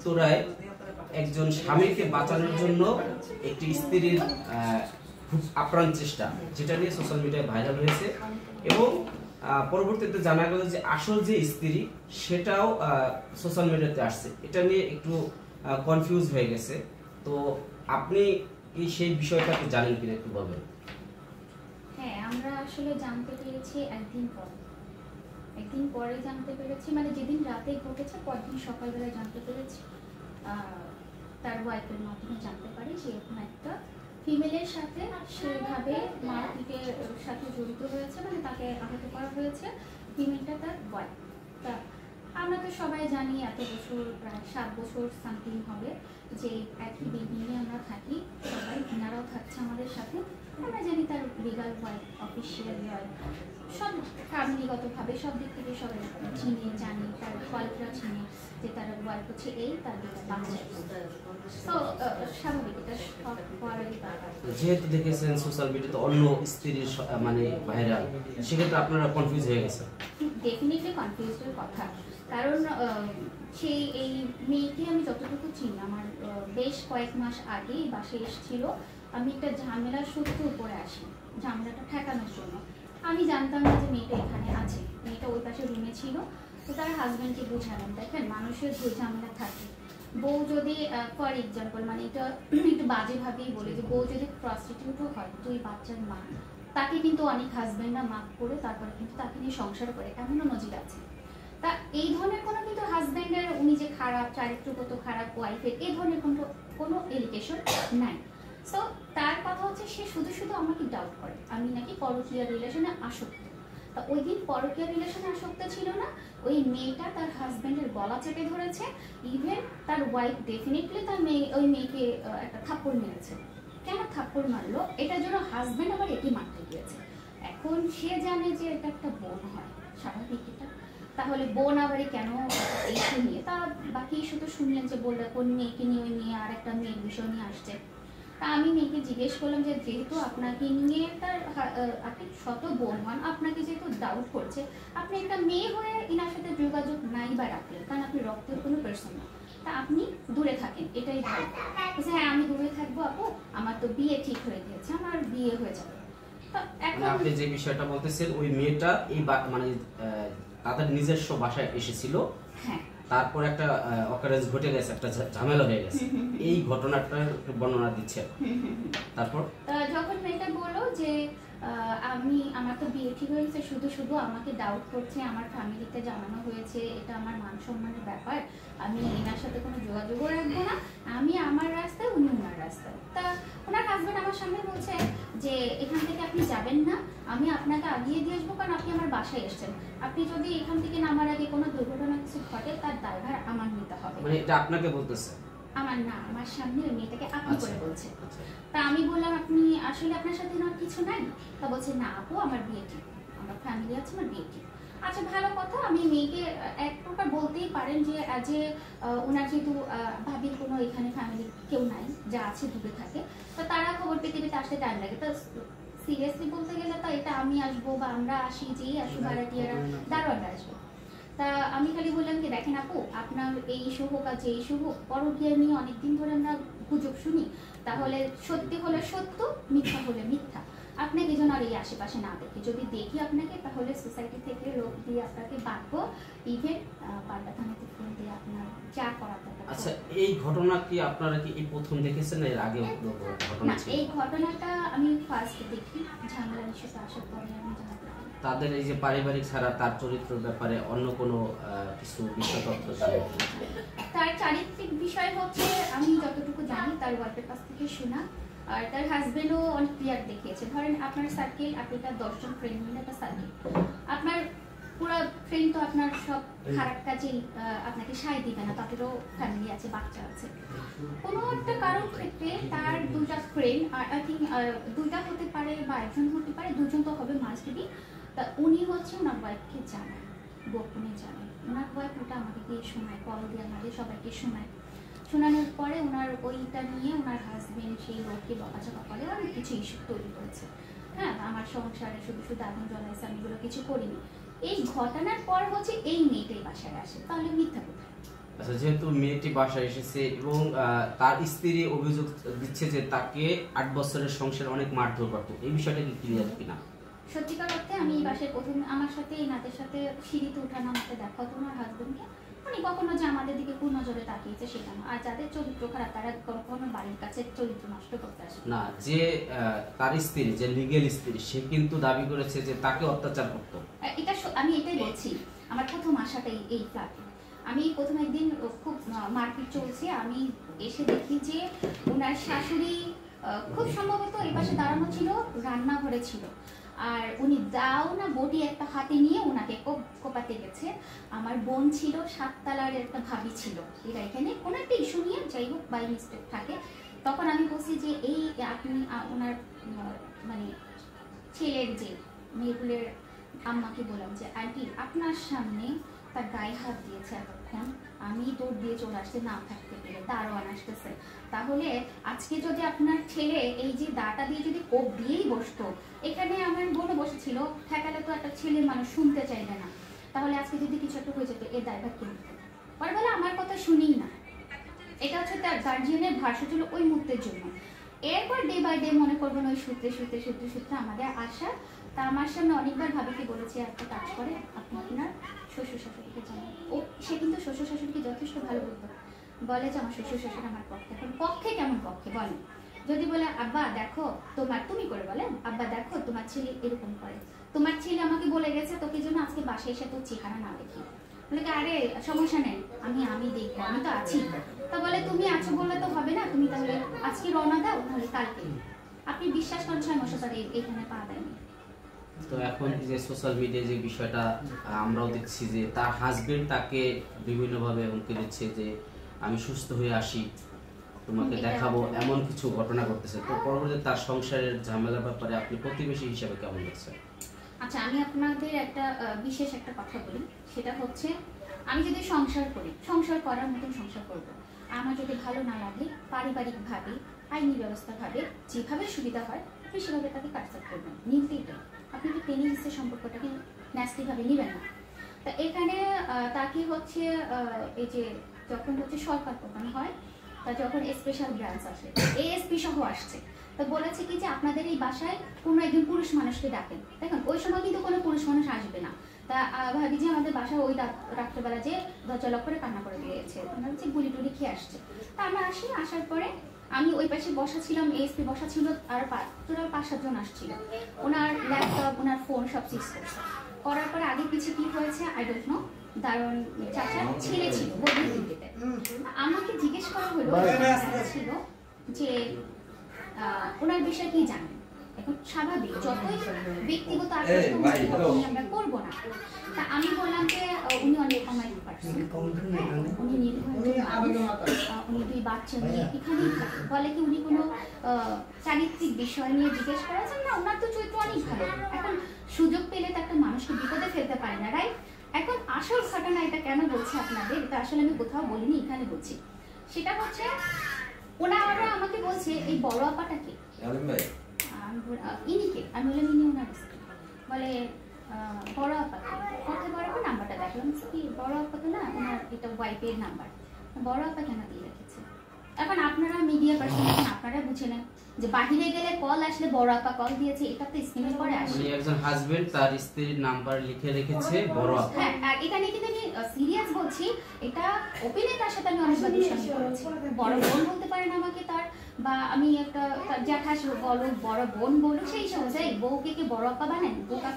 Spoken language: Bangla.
উত্তরায় একজন স্বামীকে বাঁচানোর জন্য একটি স্ত্রীর খুব আপ্রাণ চেষ্টা, যেটা নিয়ে সোশ্যাল মিডিয়ায় ভাইরাল হয়েছে এবং পরবর্তীতে জানা গেল যে আসল যে স্ত্রী সেটাও সোশ্যাল মিডিয়াতে আসছে। এটা নিয়ে একটু কনফিউজ হয়ে গেছে। তো আপনি কি সেই বিষয়টাকে জানেন কিনা একটু বলবেন? হ্যাঁ, আমরা আসলে জানতে পেরেছি একদিন পরে জানতে পেরেছি, মানে যেদিন রাতে ঘটেছে পরদিন সকালবেলা জানতে পেরেছি। তার ওয়াইফের মাধ্যমে জানতে পারি যে এরকম একটা ফিমেলের সাথে সেভাবে মারপিটের সাথে জড়িত হয়েছে, মানে তাকে আহত করা হয়েছে। ফিমেলটা তার ওয়াইফ। তা আমরা তো সবাই জানি এত বছর, প্রায় 7 বছর সামথিং হবে যে একই বিল্ডিংয়ে আমরা থাকি, সবাই এনারাও থাকছে আমাদের সাথে। আমরা জানি তার লিগাল ওয়াইফ, অফিসিয়াল ওয়াইফ, সব ফ্যামিলিগতভাবে সব দিক থেকে সবাই চিনে জানি, তার ওয়াইফরা চিনে যে তার ওয়াইফ হচ্ছে এই, তার বাচ্চা। তো স্বাভাবিক, এটা সব পরের ব্যাপার। যেহেতু দেখেছেন সোশ্যাল মিডিয়াতে অন্য স্ত্রীর মানে ভাইরাল, সেক্ষেত্রে আপনারা কনফিউজ হয়ে গেছেন? ডেফিনেটলি কনফিউজের কথা, কারণ সেই এই মেয়েকে আমি যতটুকু চিনি, আমার বেশ কয়েক মাস আগে বাসে এসেছিল। আমি একটা ঝামেলার সূত্রে উপরে আসি, ঝামেলাটা ঠেকানোর জন্য। আমি জানতাম না যে মেয়েটা এখানে আছে, মেয়েটা ওই পাশে রুমে ছিল। তো তার হাজব্যান্ডকে বুঝালাম, দেখেন মানুষের যে ঝামেলা থাকে, বউ যদি ফর এক্সাম্পল, মানে এটা একটু বাজেভাবেই বলি, যে বউ যদি প্রস্টিটিউটও হয়, তুই বাচ্চার মা, তাকে কিন্তু অনেক হাজব্যান্ডরা মাফ করে তারপরে কিন্তু তাকে নিয়ে সংসার করে, এমনও নজির আছে। তা এই ধরনের কোনো কিন্তু হাজব্যান্ডের উনি যে খারাপ, চারিত্রগত খারাপ ওয়াইফের, এই ধরনের কোনো এলিগেশন নাই। সো তার কথা হচ্ছে সে শুধু শুধু আমাকে ডাউট করে আমি নাকি পরকীয়া রিলেশনে আসক্ত। তা ওই দিন পরকীয়া রিলেশনে আসক্ত ছিল না, ওই মেয়েটা তার হাজব্যান্ডের গলা চেপে ধরেছে। ইভেন তার ওয়াইফ ডেফিনেটলি তার ওই মেয়েকে একটা থাপ্পড় মেরেছে। কেন থাপ্পড় মারলো, এটার জন্য হাজব্যান্ড আবার এটি মারতে গিয়েছে। এখন সে জানে যে এটা একটা বোন হয়, স্বাভাবিক এটা। তাহলে বোন আবার কেন ইস্যু নিয়ে, তা বাকি ইস্যু তো শুনলেন যে বললে কোন মেয়েকে নিয়ে ওই মেয়ে আর একটা মেয়ের বিষয় নিয়ে আসছে। তা আমি মেয়েকে জিজ্ঞেস করলাম যে যেহেতু আপনাকে নিয়ে তার আপনি শত বোন হন, আপনাকে যেহেতু ডাউট করছে, আপনি একটা মেয়ে হয়ে এনার সাথে যোগাযোগ নাই বা রাখলেন, কারণ আপনি রক্তের কোনো পার্সন না, তা আপনি দূরে থাকেন, এটাই ভালো। হ্যাঁ, আমি দূরে থাকবো আপু, আমার তো বিয়ে ঠিক হয়ে গিয়েছে, আমার বিয়ে হয়ে যাবে। আপনি যে বিষয়টা বলতেছেন, ওই মেয়েটা এই মানে তাদের নিজস্ব বাসায় এসেছিল, হ্যাঁ, তারপর একটা অকারেন্স ঘটে গেছে, একটা ঝামেলা হয়ে গেছে, এই ঘটনাটার বর্ণনা দিচ্ছে। তারপর যখন মেয়েটা বললো যে আমার তো বিয়ে ঠিক হয়েছে, শুধু শুধু আমাকে ডাউট করছে, আমার ফ্যামিলিতে জানানো হয়েছে, এটা আমার মান সম্মানের ব্যাপার, আমি এনার সাথে কোনো যোগাযোগও রাখবো না, আমি আমার রাস্তায়, উনি ওনার রাস্তায়। তা ওনার হাজব্যান্ড আমার সামনে বলছে যে এখান থেকে আপনি যাবেন না, আমি আপনাকে আগিয়ে দিয়ে আসবো, কারণ আপনি আমার বাসায় এসেছেন, আপনি যদি এখান থেকে নামার আগে কোনো দুর্ঘটনা কিছু ঘটে, তার দায়ভার আমার নিতে হবে। মানে এটা আপনাকে বলতেছে? আমার না, আমার সামনে ওই মেয়েটাকে আপনি করে বলছে। তা আমি বললাম আপনি আসলে আপনার সাথে না কিছু নাই? তা বলছে না আপু, আমার বিয়ে ঠিক, আমার ফ্যামিলি আছে, আমার বিয়ে ঠিক। আচ্ছা, ভালো কথা। আমি মেয়েকে এক প্রকার বলতেই পারেন যে ওনার যেহেতু ভাবির কোনো এখানে ফ্যামিলি কেউ নাই, যা আছে দূরে থাকে, তো তারা খবর পেতে পেতে আসতে টাইম লাগে। তো সিরিয়াসলি বলতে গেলে তো এটা আমি আসবো বা আমরা আসি, যেই আসবো ভাড়াটিয়ারা দারোয়ানরা আসবো। তা আমি খালি বললাম কি, দেখেন আপু, আপনার এই ইস্যু হোক আর যে ইস্যু হোক, পরকীয়া নিয়ে অনেকদিন ধরে আমরা গুজব শুনি, তাহলে সত্যি হলে সত্য, মিথ্যা হলে মিথ্যা। আপনাকে যেন আর এই আশেপাশে না দেখি, যদি দেখি আপনাকে তাহলে সোসাইটি থেকে লোক দিয়ে আপনাকে বাঁধবো, ইভেন পাল্টা থানাতে ফোন দিয়ে আপনার যা করার দরকার। আচ্ছা, এই ঘটনা কি আপনারা কি এই প্রথম দেখেছেন না এর আগে ঘটনা ছিল? এই ঘটনাটা আমি ফার্স্ট দেখি, ঝামেলা ইস্যুতে আসার পরে আমি জানতে পারি। তাদের এই যে পারিবারিক ছাড়া তার চরিত্রের ব্যাপারে অন্য কোনো কিছু বিষয় তথ্য জানেন? তার চারিত্রিক বিষয় হচ্ছে, আমি যতটুকু জানি তার ওয়াইফের কাছ থেকে শোনা, আর তার হাজবেন্ডও অনেক ক্লিয়ার দেখিয়েছে। ধরেন আপনার সার্কেল, আপনি তার 10 জন ফ্রেন্ড মিলে একটা সার্কেল, আপনার পুরো ফ্রেন্ড তো আপনার সব খারাপ কাজেই আপনাকে সায় দিবে না, তাদেরও ফ্যামিলি আছে, বাচ্চা আছে। কোনো একটা কারণ ক্ষেত্রে তার 2টা ফ্রেন্ড, আই থিঙ্ক 2টা হতে পারে বা একজন হতে পারে, 2জন তো হবে মাস্ট বি। তা উনি হচ্ছে ওনার ওয়াইফকে জানায়, গোপনে জানায়। ওনার ওয়াইফ ওটা আমাকে গিয়ে শোনায়, কল দিয়ে আমাদের সবাইকে শোনায়। শোনানোর পরে ওনার ওইটা নিয়ে ওনার হাজবেন্ড সেই লোককে বকাঝকা করে, অনেক কিছু ইস্যু তৈরি করেছে। হ্যাঁ, আমার সংসারে শুধু শুধু আগুন জ্বলাইছে, আমি এগুলো কিছু করিনি। এই ঘটনার পর হচ্ছে এই মেয়েটাই বাসায় আসে, তাহলে মিথ্যা কোথায়? আচ্ছা, যেহেতু মেয়েটি বাসায় এসেছে এবং তার স্ত্রী অভিযোগ দিচ্ছে যে তাকে 8 বছরের সংসার অনেক মারধর করতো, এই বিষয়টা কি ক্লিয়ার কিনা? সত্যিকার অর্থে আমি এই বাসায় প্রথম আমার সাথে এই নাতের সাথে সিঁড়িতে উঠানো আমাকে দেখা হতো আমার হাজবেন্ডকে, উনি কখনো যে আমাদের দিকে কোন নজরে তাকিয়েছে সেটা না। আর যাদের চরিত্র খারাপ তারা কখনো বাড়ির কাছে চরিত্র নষ্ট করতে আসে না। যে তার স্ত্রী, যে লিগেল স্ত্রী, সে কিন্তু দাবি করেছে যে তাকে অত্যাচার করতো। এটা আমি এটাই বলছি, আমার প্রথম আসাটাই এই ফ্ল্যাটে। আমি প্রথম একদিন খুব মারপিট চলছে, আমি এসে দেখি যে ওনার শাশুড়ি খুব সম্ভবত এই পাশে দাঁড়ানো ছিল, রান্নাঘরে ছিল, আর উনি দাও না বটি একটা হাতে নিয়ে ওনাকে কোপাতে গেছে। আমার বোন ছিল, 7 তলার একটা ভাবি ছিল, এরা এখানে কোনো একটা ইস্যু নিয়ে যাই হোক বাই মিস্টেক থাকে। তখন আমি বলছি যে এই আপনি ওনার মানে ছেলের যে মেয়েগুলোর আম্মাকে বললাম যে আন্টি আপনার সামনে তার গায়ে হাত দিয়েছে এতক্ষণ, আমি দৌড় দিয়ে চলে আসছে না থাকতে পেরে, দারোয়ান আসতেছে। তাহলে আজকে যদি আপনার ছেলে এই যে দাটা দিয়ে যদি কোপ দিয়েই বসতো, এখানে আমার বোনও বসেছিল, ঠেকালে তো একটা ছেলে মানুষ শুনতে চাইবে না, তাহলে আজকে যদি কিছু একটা হয়ে যেত এর দায়ভার কে নিত? পরে বলে আমার কথা শুনিই না। এটা হচ্ছে তার গার্জিয়ানের ভাষ্য ছিল ওই মুহূর্তের জন্য। এরপর ডে বাই ডে মনে করবেন ওই সূত্রে সূত্রে সূত্রে সূত্রে আমাদের আসা। তা আমার সামনে অনেকবার ভাবিকে বলেছি একটা কাজ করে আপনি আপনার শ্বশুর শাশুড়িকে জানান। ও সে কিন্তু শ্বশুর শাশুড়িকে যথেষ্ট ভালো বলতো, বলে যে আমার শ্বশুর শাশুড়ি আমার পক্ষে। এখন পক্ষে কেমন পক্ষে বলেন? যদি বলে আব্বা দেখো তোমার, তুমি করে বলেন আব্বা দেখো তোমার ছেলে এরকম করে, তোমার ছেলে আমাকে বলে গেছে তোকে যেন আজকে বাসায় এসে তোর চেহারা না দেখি। বলে আরে সমস্যা নেই, আমি দেখবো, আমি তো আছি। তা বলে তুমি আছো বললে তো হবে না, তুমি তাহলে আজকে রওনা দাও, তাহলে কালকে। আপনি বিশ্বাস করেন 6 মাসে তারা এখানে পা দেয়নি। তো এখন যে সোশ্যাল মিডিয়ায় যে বিষয়টা আমরাও দেখছি যে তার হাজবেন্ড তাকে বিভিন্নভাবে হুমকি দিচ্ছে যে আমি সুস্থ হয়ে আসি তোমাকে দেখাবো, এমন কিছু ঘটনা ঘটতেছে। তো পরবর্তীতে তার সংসারের ঝামেলার ব্যাপারে আপনি প্রতিবেশী হিসেবে কেমন দেখছেন? আচ্ছা, আমি আপনাদের একটা বিশেষ একটা কথা বলি, সেটা হচ্ছে আমি যদি সংসার করি, সংসার করার মতন সংসার করব। আমার যদি ভালো না লাগে পারিবারিকভাবে আইনি ব্যবস্থাভাবে যেভাবে সুবিধা হয় আপনি সেভাবে তাকে কাটসাট করবেন, নিতেই তো। আপনি কি টেনে হিসেবে সম্পর্কটাকে ন্যাস্টিভাবে নেবেন না। তা এখানে তাকে হচ্ছে এই যে যখন হচ্ছে সরকার প্রধান হয়, তা যখন স্পেশাল ব্রাঞ্চ আসে, এএসপি সহ আসছে, তো বলেছে কি যে আপনাদের এই বাসায় কোনো একজন পুরুষ মানুষকে ডাকেন। দেখুন ওই সময় কিন্তু কোনো পুরুষ মানুষ আসবে না। তা ভাবি যে আমাদের বাসায় ওই রাত্রেবেলা যে দরজা লক করে কান্না করে দিয়েছে, ওনার হচ্ছে গুলি টুলি খেয়ে আসছে। তা আমরা আসি, আসার পরে আমি ওই পাশে বসা ছিলাম, এএসপি বসা ছিল, আর টোটাল 5-7 জন আসছিল। ওনার ল্যাপটপ ওনার ফোন সব সিজ করছে। করার পরে আগে পিছিয়ে কি হয়েছে আই ডোন্ট নো, দারুণ চাচার ছেলে ছিল বদলি দিল্লিতে। আমাকে জিজ্ঞেস করা হলো ছিল যে ওনার বিষয়ে কি জানেন। এখন স্বাভাবিক যতই ব্যক্তিগত আমরা করবো না। তা আমি বললাম যে উনি অনেক অমায়িক পার্সন, উনি নির্ভয়, উনি 2 বাচ্চা নিয়ে এখানেই থাকে। বলে কি উনি কোনো চারিত্রিক বিষয় নিয়ে জিজ্ঞেস করেছেন না, ওনার তো চরিত্র অনেক ভালো। এখন সুযোগ পেলে তো একটা মানুষকে বিপদে ফেলতে পারে না, রাইট? এখন আসল ঘটনা এটা কেন বলছি আপনাদের, এটা আসলে আমি কোথাও বলিনি, এখানে বলছি। সেটা হচ্ছে ওনারা আমাকে বলছে এই বড় আপাটাকে ইনিকে, আমি বললাম ইনি ওনার স্ত্রী। বলে বড় আপাকে, কোথায় বড় আপা? নাম্বারটা দেখলাম কি বড় আপা তো না, ওনার এটা ওয়াইফের নাম্বার। বড় আপা কেন দিয়ে রেখেছে? এখন আপনারা মিডিয়া পার্সন, আপনারা বুঝে নেন যে বাহিরে গেলে কল আসলে বড় আপা কল দিয়েছে, এটা তো স্ক্রিনে পরে আসে। একজন হাজবেন্ড তার স্ত্রীর নাম্বার লিখে রেখেছে বড় আপা। হ্যাঁ, আর এখানে কিন্তু আমি সিরিয়াস বলছি, এটা ওপেনে তার সাথে আমি অনেকবার দুষ্টামি করেছি। বড় বোন বলতে পারেন আমাকে তার, বা আমি একটা জ্যাঠাশ বলো, বড় বোন বলো, সেই সময় বউকে কে বড় আপা বানান, বোকা